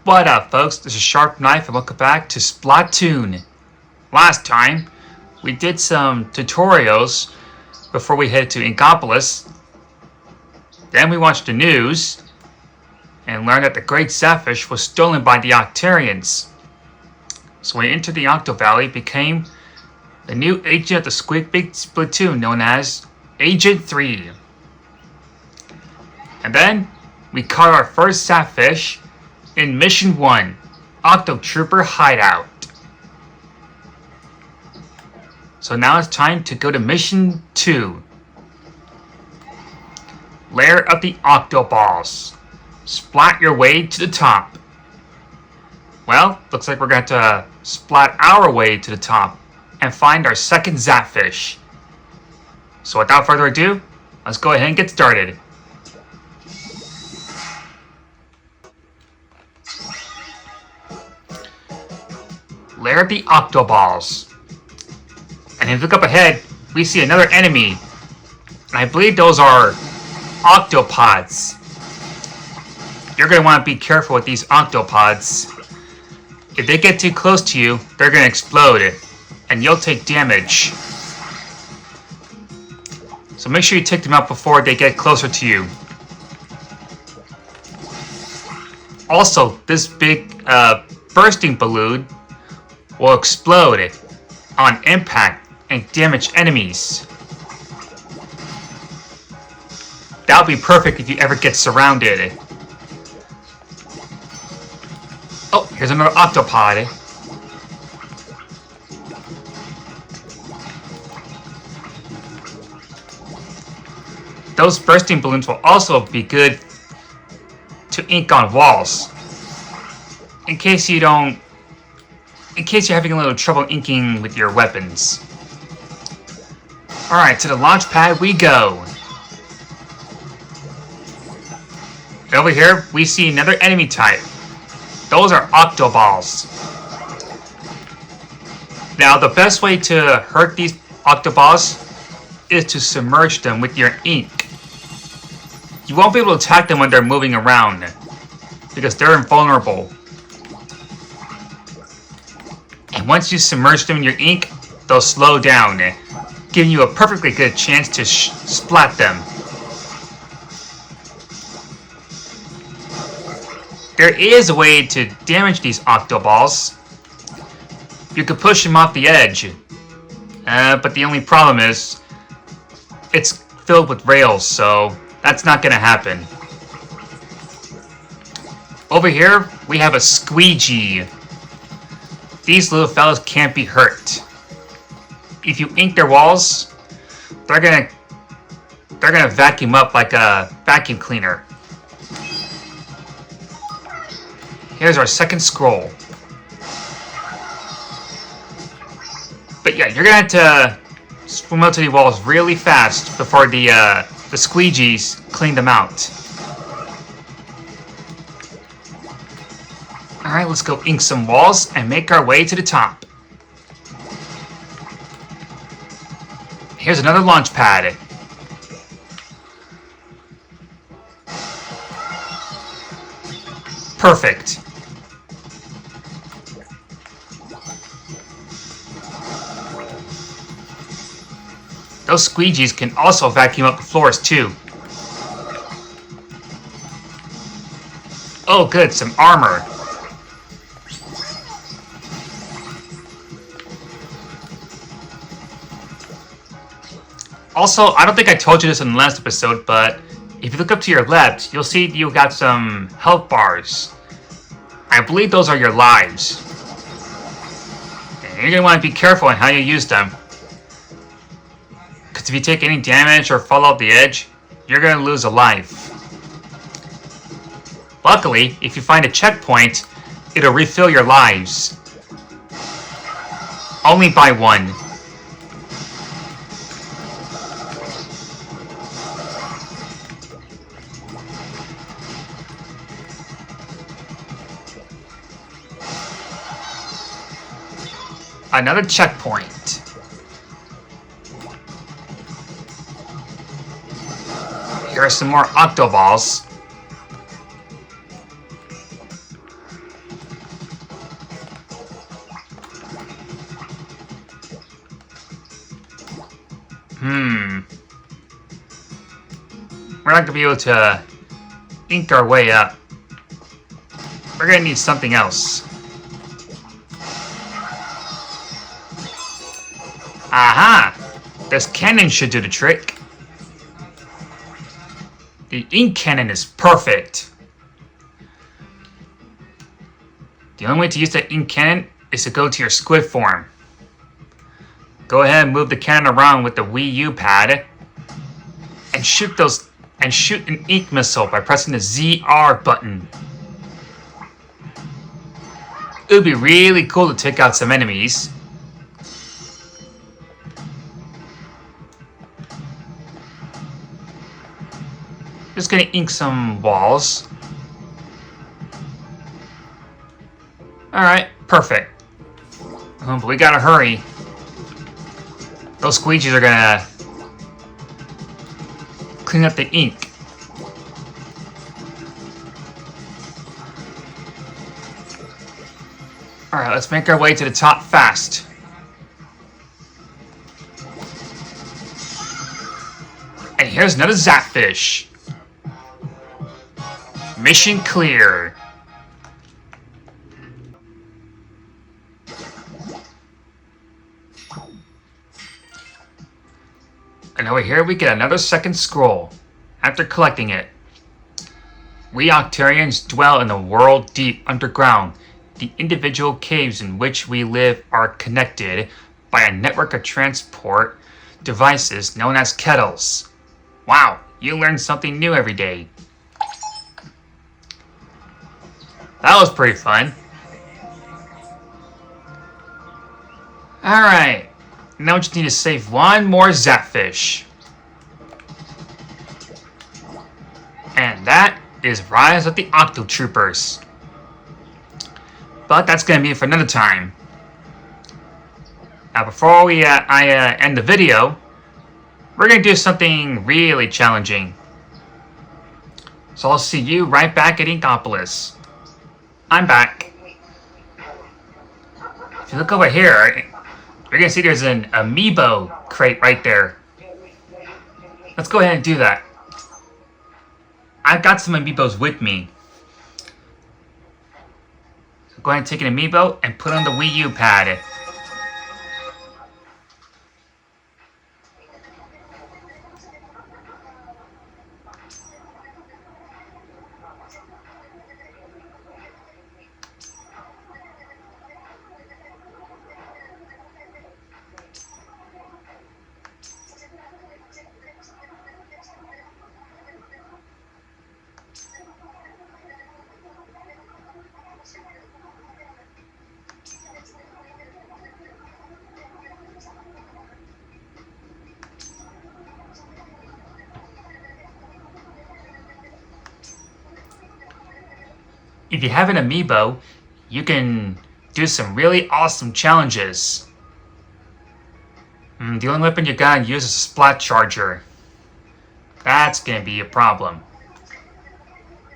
What up, folks? This is Sharp Knife, and welcome back to Splatoon. Last time, we did some tutorials before we headed to Inkopolis. Then we watched the news and learned that the Great Zapfish was stolen by the Octarians. So we entered the Octo Valley, became the new agent of the Squid Big Splatoon known as Agent 3. And then we caught our first Zapfish in Mission 1, Octo Trooper Hideout. So now it's time to go to Mission 2, Lair of the Octoballs. Splat your way to the top. Well, looks like we're going to splat our way to the top and find our second Zapfish. So without further ado, let's go ahead and get started. Lair of the Octoballs. And if you look up ahead, we see another enemy. And I believe those are octopods. You're going to want to be careful with these octopods. If they get too close to you, they're going to explode. And you'll take damage. So make sure you take them out before they get closer to you. Also, this big bursting balloon will explode on impact and damage enemies. That would be perfect if you ever get surrounded. Oh, here's another octopod. Those bursting balloons will also be good to ink on walls. In case you're having a little trouble inking with your weapons. Alright, to the launch pad we go. Over here, we see another enemy type. Those are octoballs. Now, the best way to hurt these octoballs is to submerge them with your ink. You won't be able to attack them when they're moving around, because they're invulnerable. And once you submerge them in your ink, they'll slow down, giving you a perfectly good chance to splat them. There is a way to damage these octoballs. You could push them off the edge, but the only problem is it's filled with rails, so that's not going to happen. Over here, we have a squeegee. These little fellas can't be hurt. If you ink their walls, they're gonna vacuum up like a vacuum cleaner. Here's our second scroll. But yeah, you're gonna have to swim out to the walls really fast before the squeegees clean them out. Alright, let's go ink some walls and make our way to the top. Here's another launch pad. Perfect. Those squeegees can also vacuum up the floors too. Oh good, some armor. Also, I don't think I told you this in the last episode, but if you look up to your left, you'll see you got some health bars. I believe those are your lives. And you're going to want to be careful on how you use them. Because if you take any damage or fall off the edge, you're going to lose a life. Luckily, if you find a checkpoint, it'll refill your lives. Only by one. Another checkpoint. Here are some more octoballs. We're not going to be able to ink our way up. We're going to need something else. Aha! This cannon should do the trick. The ink cannon is perfect. The only way to use the ink cannon is to go to your squid form. Go ahead and move the cannon around with the Wii U pad and shoot an ink missile by pressing the ZR button. It would be really cool to take out some enemies. Just gonna ink some walls. Alright, perfect. But we gotta hurry. Those squeegees are gonna clean up the ink. Alright, let's make our way to the top fast. And here's another Zapfish. Mission clear. And over here we get another second scroll. After collecting it, we Octarians dwell in the world deep underground. The individual caves in which we live are connected by a network of transport devices known as kettles. Wow, you learn something new every day. That was pretty fun. Alright, now we just need to save one more Zapfish. And that is Rise of the Octotroopers. But that's going to be for another time. Now before we end the video, we're going to do something really challenging. So I'll see you right back at Inkopolis. I'm back. If you look over here, you're going to see there's an Amiibo crate right there. Let's go ahead and do that. I've got some Amiibos with me. So go ahead and take an Amiibo and put on the Wii U pad. If you have an Amiibo, you can do some really awesome challenges. The only weapon you gotta use is a splat charger. That's gonna be a problem.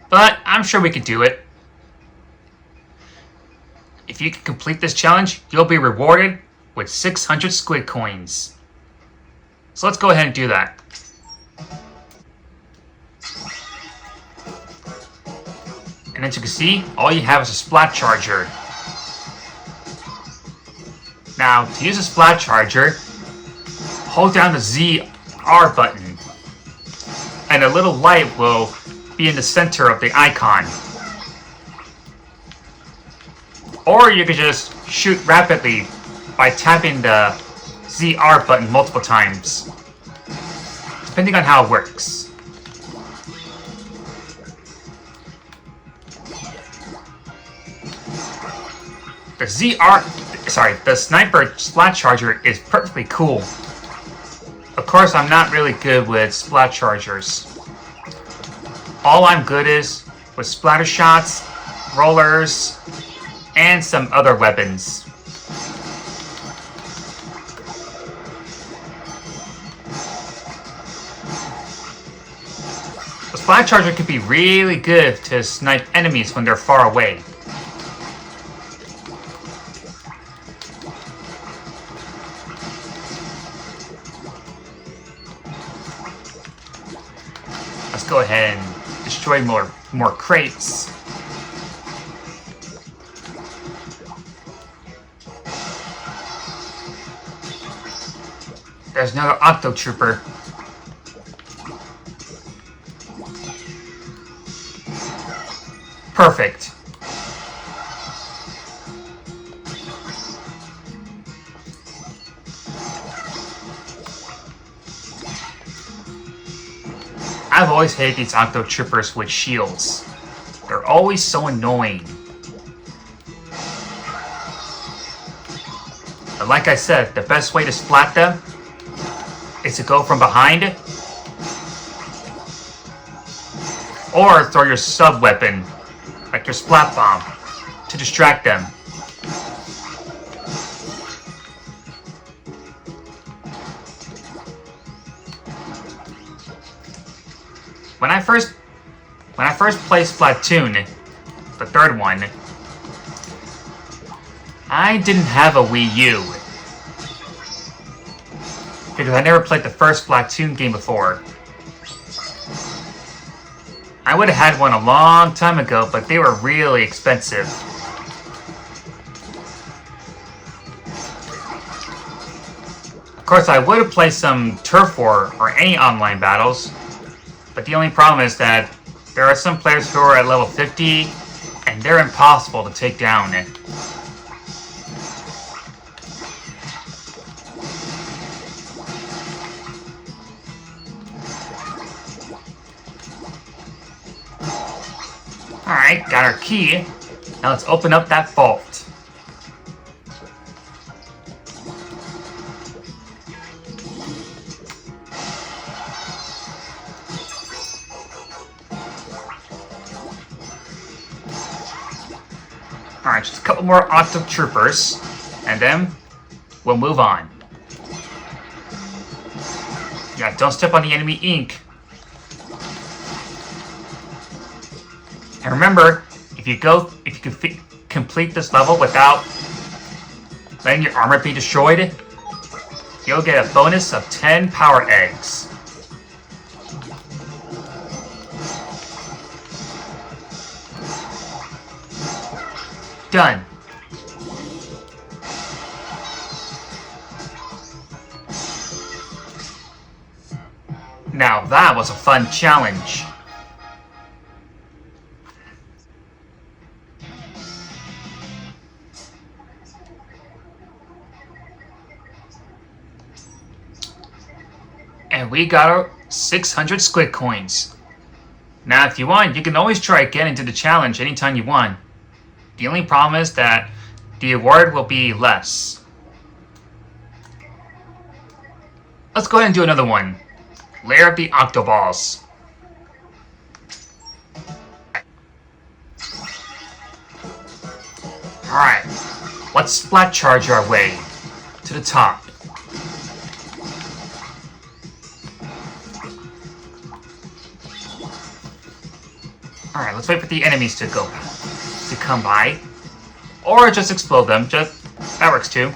But I'm sure we can do it. If you can complete this challenge, you'll be rewarded with 600 squid coins. So let's go ahead and do that. And as you can see, all you have is a splat charger. Now, to use a splat charger, hold down the ZR button, and a little light will be in the center of the icon. Or you can just shoot rapidly by tapping the ZR button multiple times, depending on how it works. The sniper splat charger is perfectly cool. Of course, I'm not really good with splat chargers. All I'm good is with splatter shots, rollers, and some other weapons. The splat charger can be really good to snipe enemies when they're far away. go ahead and destroy more crates. There's another Octo Trooper. Perfect. I've always hated these Octo Troopers with shields. They're always so annoying. But like I said, the best way to splat them is to go from behind or throw your sub-weapon, like your splat bomb, to distract them. When I first played Splatoon, the third one, I didn't have a Wii U because I never played the first Splatoon game before. I would have had one a long time ago, but they were really expensive. Of course, I would have played some Turf War or any online battles, but the only problem is that there are some players who are at level 50, and they're impossible to take down. Alright, got our key. Now let's open up that vault. Alright, just a couple more Octo Troopers, and then we'll move on. Yeah, don't step on the enemy ink. And remember, if you can complete this level without letting your armor be destroyed, you'll get a bonus of 10 power eggs. Done. Now that was a fun challenge. And we got our 600 squid coins. Now if you want, you can always try again and do the challenge anytime you want. The only problem is that the award will be less. Let's go ahead and do another one. Lair of the Octoballs. Alright, let's splat charge our way to the top. Alright, let's wait for the enemies to come by. Or just explode them. That works too.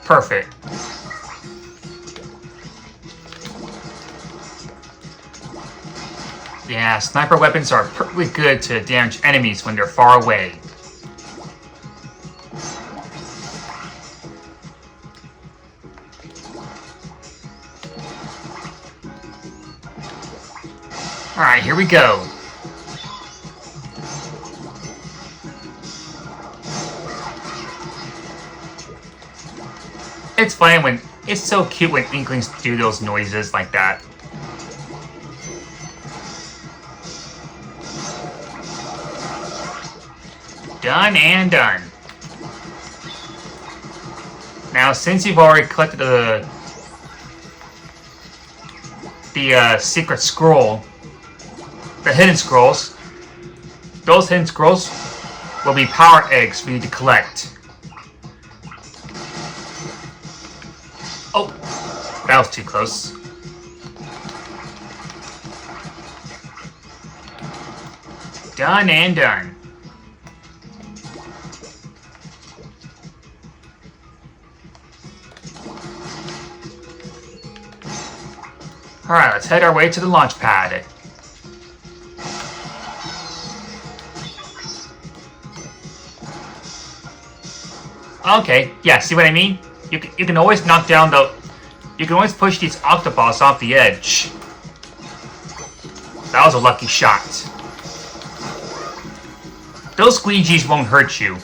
Perfect. Yeah, sniper weapons are perfectly good to damage enemies when they're far away. Alright, here we go. It's funny when it's so cute when Inklings do those noises like that. Done and done. Now, since you've already collected the secret scroll, the hidden scrolls, those hidden scrolls will be power eggs for you to collect. Oh, that was too close. Done and done. Alright, let's head our way to the launch pad. Okay, yeah, see what I mean? You can always knock down the... You can always push these octoballs off the edge. That was a lucky shot. Those squeegees won't hurt you.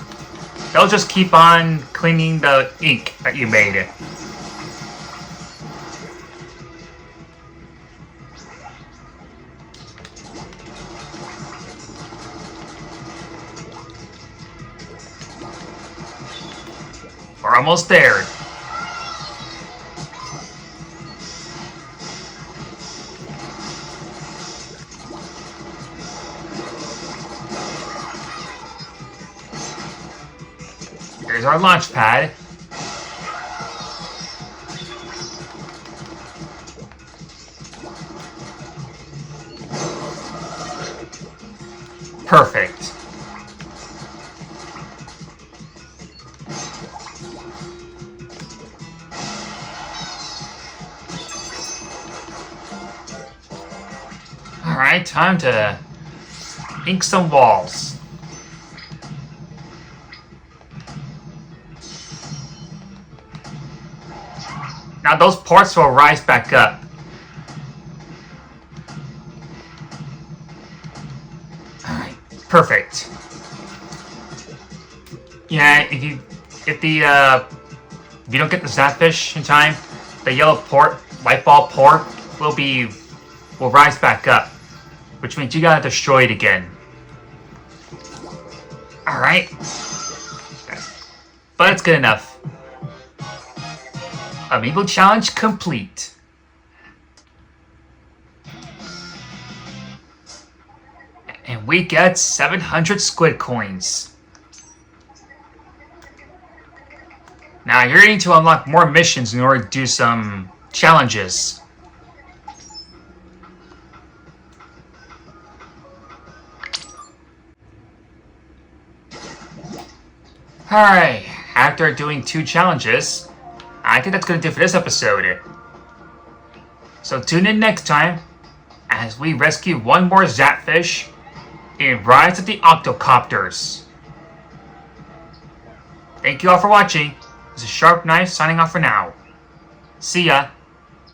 They'll just keep on cleaning the ink that you made. We're almost there. Here's our launch pad. Perfect. Alright, time to ink some walls. Now those ports will rise back up. Alright, perfect. Yeah, if you don't get the Zapfish in time, the yellow port, light bulb port, will rise back up. Which means you gotta destroy it again. Alright. But it's good enough. Amiibo challenge complete. And we get 700 squid coins. Now you're going to unlock more missions in order to do some challenges. Alright, after doing 2 challenges, I think that's going to do for this episode. So tune in next time as we rescue one more Zapfish in Rise of the Octocopters. Thank you all for watching. This is Sharp Knife signing off for now. See ya.